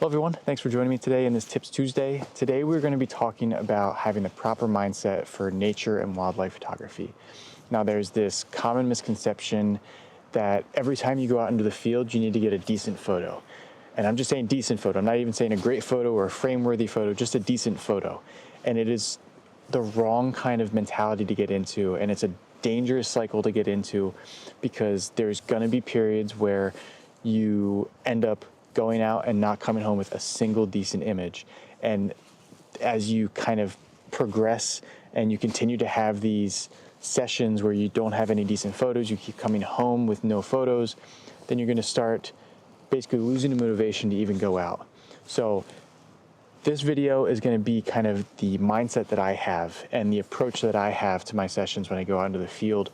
Hello everyone, thanks for joining me today in this Tips Tuesday. Today we're going to be talking about having the proper mindset for nature and wildlife photography. Now there's this common misconception that every time you go out into the field you need to get a decent photo. And I'm just saying decent photo, I'm not even saying a great photo or a frame-worthy photo, just a decent photo. And it is the wrong kind of mentality to get into, and it's a dangerous cycle to get into because there's going to be periods where you end up going out and not coming home with a single decent image. And as you kind of progress and you continue to have these sessions where you don't have any decent photos, you keep coming home with no photos, then you're going to start basically losing the motivation to even go out. So this video is going to be kind of the mindset that I have and the approach that I have to my sessions when I go out into the field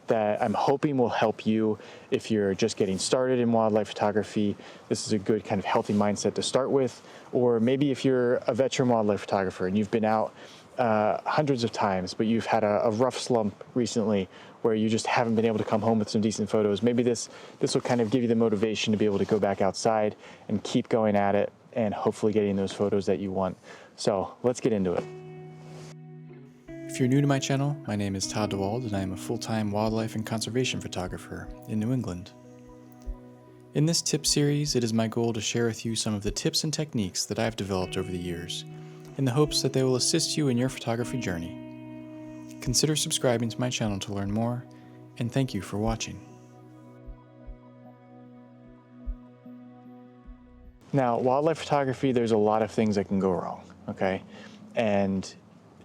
that I'm hoping will help you if you're just getting started in wildlife photography. This is a good kind of healthy mindset to start with. Or maybe if you're a veteran wildlife photographer and you've been out hundreds of times, but you've had a rough slump recently where you just haven't been able to come home with some decent photos. Maybe this will kind of give you the motivation to be able to go back outside and keep going at it and hopefully getting those photos that you want. So let's get into it. If you're new to my channel, my name is Todd DeWald and I am a full-time wildlife and conservation photographer in New England. In this tip series, it is my goal to share with you some of the tips and techniques that I've developed over the years, in the hopes that they will assist you in your photography journey. Consider subscribing to my channel to learn more, and thank you for watching. Now, wildlife photography, there's a lot of things that can go wrong, okay? And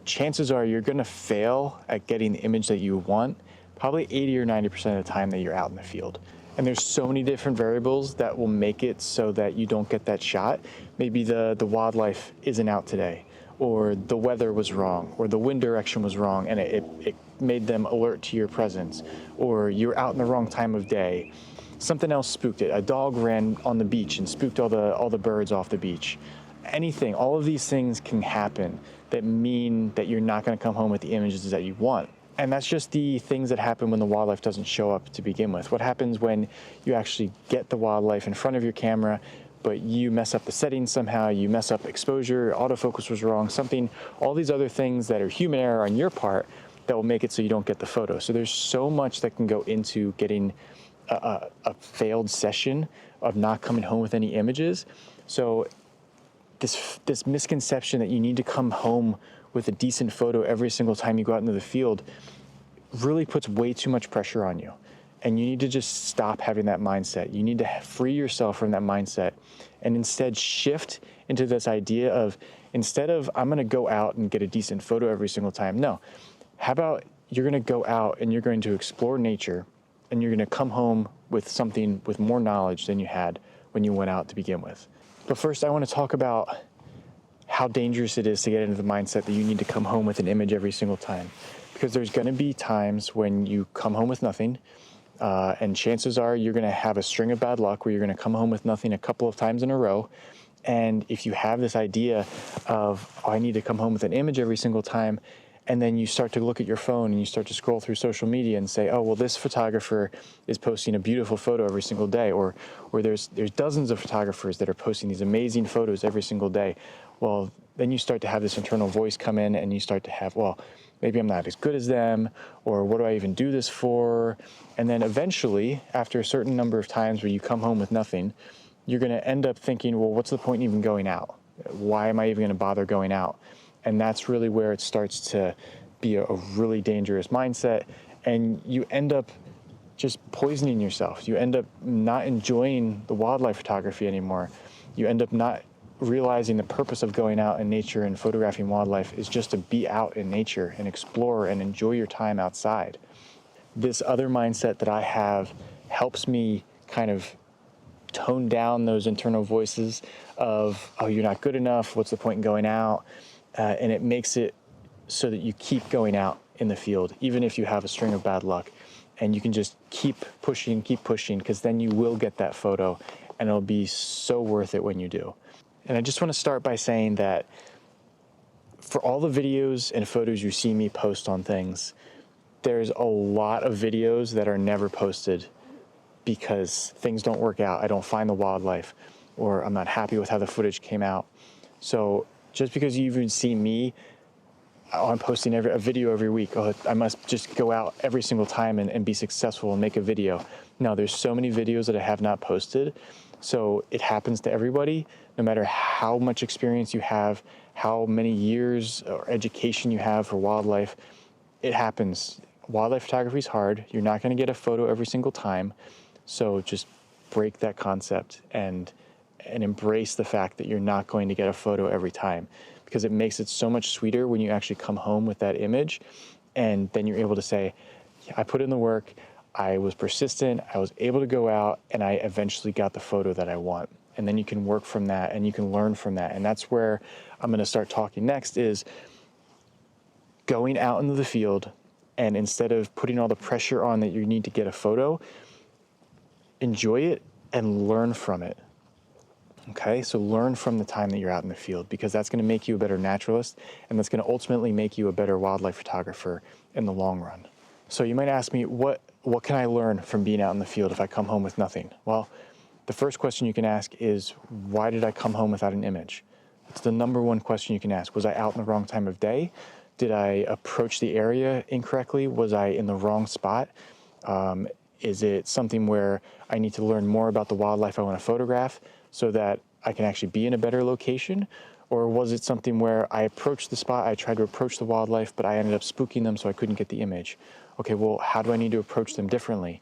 chances are you're gonna fail at getting the image that you want probably 80 or 90% of the time that you're out in the field. And there's so many different variables that will make it so that you don't get that shot. Maybe the wildlife isn't out today, or the weather was wrong, or the wind direction was wrong and it made them alert to your presence, or you're out in the wrong time of day. Something else spooked it. A dog ran on the beach and spooked all the birds off the beach. Anything, all of these things can happen that mean that you're not going to come home with the images that you want. And that's just the things that happen when the wildlife doesn't show up to begin with. What happens when you actually get the wildlife in front of your camera, but you mess up the settings somehow, you mess up exposure, autofocus was wrong, something, all these other things that are human error on your part that will make it so you don't get the photo. So there's so much that can go into getting a failed session of not coming home with any images. So this misconception that you need to come home with a decent photo every single time you go out into the field really puts way too much pressure on you. And you need to just stop having that mindset. You need to free yourself from that mindset and instead shift into this idea of, instead of I'm gonna go out and get a decent photo every single time, no. How about you're gonna go out and you're going to explore nature and you're gonna come home with something with more knowledge than you had when you went out to begin with. But first, I want to talk about how dangerous it is to get into the mindset that you need to come home with an image every single time. Because there's going to be times when you come home with nothing, and chances are you're going to have a string of bad luck where you're going to come home with nothing a couple of times in a row. And if you have this idea of, oh, I need to come home with an image every single time, and then you start to look at your phone and you start to scroll through social media and say, oh, well, this photographer is posting a beautiful photo every single day, or there's dozens of photographers that are posting these amazing photos every single day. Well, then you start to have this internal voice come in and you start to have, well, maybe I'm not as good as them, or what do I even do this for? And then eventually, after a certain number of times where you come home with nothing, you're gonna end up thinking, well, what's the point in even going out? Why am I even gonna bother going out? And that's really where it starts to be a really dangerous mindset. And you end up just poisoning yourself. You end up not enjoying the wildlife photography anymore. You end up not realizing the purpose of going out in nature and photographing wildlife is just to be out in nature and explore and enjoy your time outside. This other mindset that I have helps me kind of tone down those internal voices of, oh, you're not good enough, what's the point in going out? And it makes it so that you keep going out in the field, even if you have a string of bad luck. And you can just keep pushing, because then you will get that photo and it'll be so worth it when you do. And I just want to start by saying that for all the videos and photos you see me post on things, there's a lot of videos that are never posted because things don't work out. I don't find the wildlife. or I'm not happy with how the footage came out. So just because you even see me, oh, I'm posting a video every week, oh, I must just go out every single time and be successful and make a video. No, there's so many videos that I have not posted. So it happens to everybody, no matter how much experience you have, how many years or education you have for wildlife, it happens. Wildlife photography is hard. You're not going to get a photo every single time. So just break that concept and embrace the fact that you're not going to get a photo every time, because it makes it so much sweeter when you actually come home with that image, and then you're able to say, yeah, I put in the work, I was persistent, I was able to go out, and I eventually got the photo that I want. And then you can work from that and you can learn from that. And that's where I'm going to start talking next, is going out into the field, and instead of putting all the pressure on that you need to get a photo, enjoy it and learn from it. Okay, so learn from the time that you're out in the field, because that's going to make you a better naturalist, and that's going to ultimately make you a better wildlife photographer in the long run. So you might ask me, what can I learn from being out in the field if I come home with nothing? Well, the first question you can ask is, why did I come home without an image? It's the number one question you can ask. Was I out in the wrong time of day? Did I approach the area incorrectly? Was I in the wrong spot? Is it something where I need to learn more about the wildlife I want to photograph so that I can actually be in a better location? Or was it something where I approached the spot, I tried to approach the wildlife, but I ended up spooking them so I couldn't get the image? Okay, well, how do I need to approach them differently?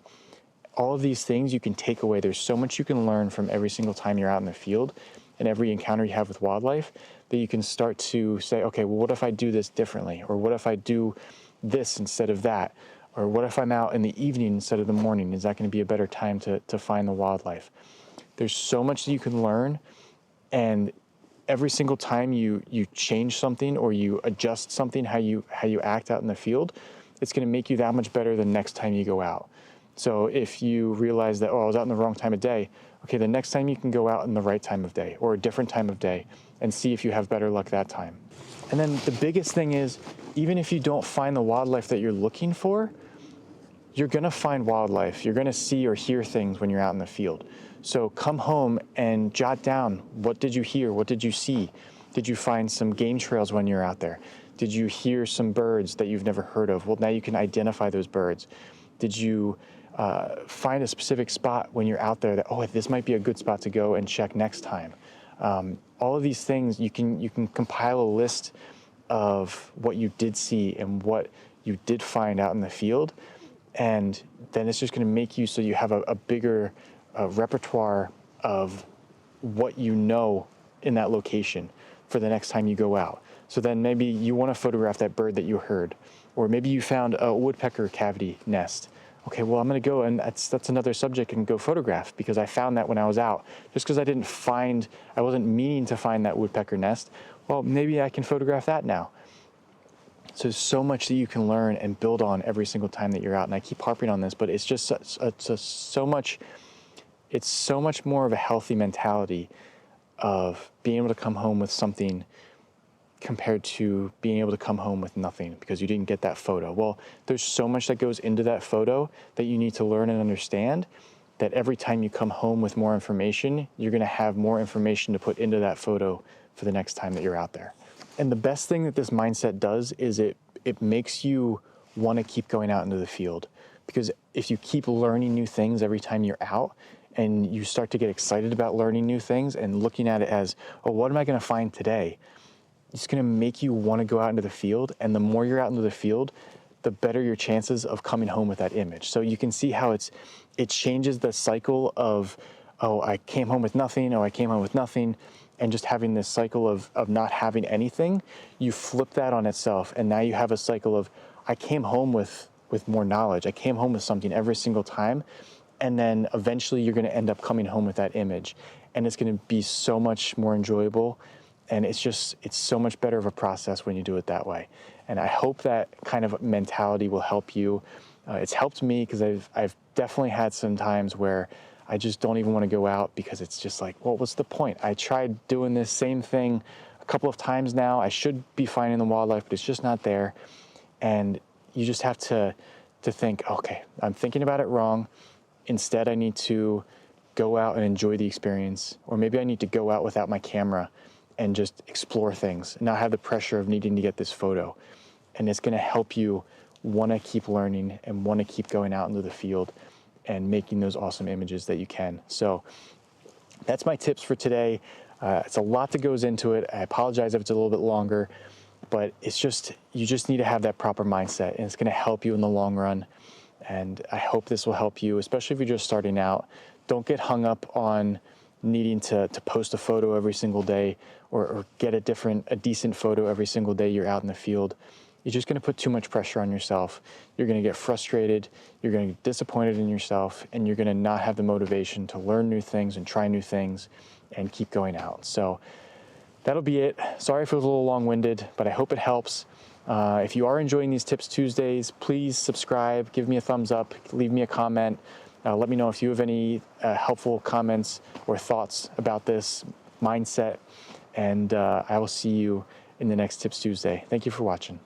All of these things you can take away. There's so much you can learn from every single time you're out in the field and every encounter you have with wildlife, that you can start to say, okay, well, what if I do this differently? Or what if I do this instead of that? Or what if I'm out in the evening instead of the morning? Is that going to be a better time to find the wildlife? There's so much that you can learn, and every single time you change something or you adjust something, how you act out in the field, it's going to make you that much better the next time you go out. So if you realize that, oh, I was out in the wrong time of day, okay, the next time you can go out in the right time of day or a different time of day and see if you have better luck that time. And then the biggest thing is, even if you don't find the wildlife that you're looking for, you're going to find wildlife. You're going to see or hear things when you're out in the field. So come home and jot down, what did you hear? What did you see? Did you find some game trails when you're out there? Did you hear some birds that you've never heard of? Well, now you can identify those birds. Did you find a specific spot when you're out there that, oh, this might be a good spot to go and check next time? All of these things, you can compile a list of what you did see and what you did find out in the field, and then it's just going to make you so you have a bigger repertoire of what you know in that location for the next time you go out. So then maybe you want to photograph that bird that you heard, or maybe you found a woodpecker cavity nest. Okay, well, I'm going to go, and that's another subject I can go photograph, because I found that when I was out. Just because I wasn't meaning to find that woodpecker nest, well, maybe I can photograph that now. So there's so much that you can learn and build on every single time that you're out. And I keep harping on this, but it's just so much more of a healthy mentality of being able to come home with something compared to being able to come home with nothing because you didn't get that photo. Well, there's so much that goes into that photo that you need to learn and understand, that every time you come home with more information, you're going to have more information to put into that photo for the next time that you're out there. And the best thing that this mindset does is it makes you want to keep going out into the field. Because if you keep learning new things every time you're out, and you start to get excited about learning new things and looking at it as, oh, what am I going to find today? It's going to make you want to go out into the field. And the more you're out into the field, the better your chances of coming home with that image. So you can see how it changes the cycle of, oh, I came home with nothing, oh, I came home with nothing, and just having this cycle of not having anything. You flip that on itself, and now you have a cycle of, I came home with more knowledge. I came home with something every single time, and then eventually you're going to end up coming home with that image, and it's going to be so much more enjoyable, and it's so much better of a process when you do it that way. And I hope that kind of mentality will help you. It's helped me, because I've definitely had some times where I just don't even want to go out, because it's just like, well, what's the point? I tried doing this same thing a couple of times now. I should be finding the wildlife, but it's just not there. And you just have to think, okay, I'm thinking about it wrong. Instead, I need to go out and enjoy the experience, or maybe I need to go out without my camera and just explore things, not have the pressure of needing to get this photo. And it's gonna help you wanna keep learning and wanna keep going out into the field and making those awesome images that you can. So that's my tips for today. It's a lot that goes into it. I apologize if it's a little bit longer, but it's just, you just need to have that proper mindset, and it's gonna help you in the long run. And I hope this will help you, especially if you're just starting out. Don't get hung up on needing to post a photo every single day, or get a decent photo every single day you're out in the field. You're just gonna put too much pressure on yourself. You're gonna get frustrated, you're gonna get disappointed in yourself, and you're gonna not have the motivation to learn new things and try new things and keep going out. So that'll be it. Sorry if it was a little long-winded, but I hope it helps. If you are enjoying these Tips Tuesdays, please subscribe, give me a thumbs up, leave me a comment. Let me know if you have any helpful comments or thoughts about this mindset, and I will see you in the next Tips Tuesday. Thank you for watching.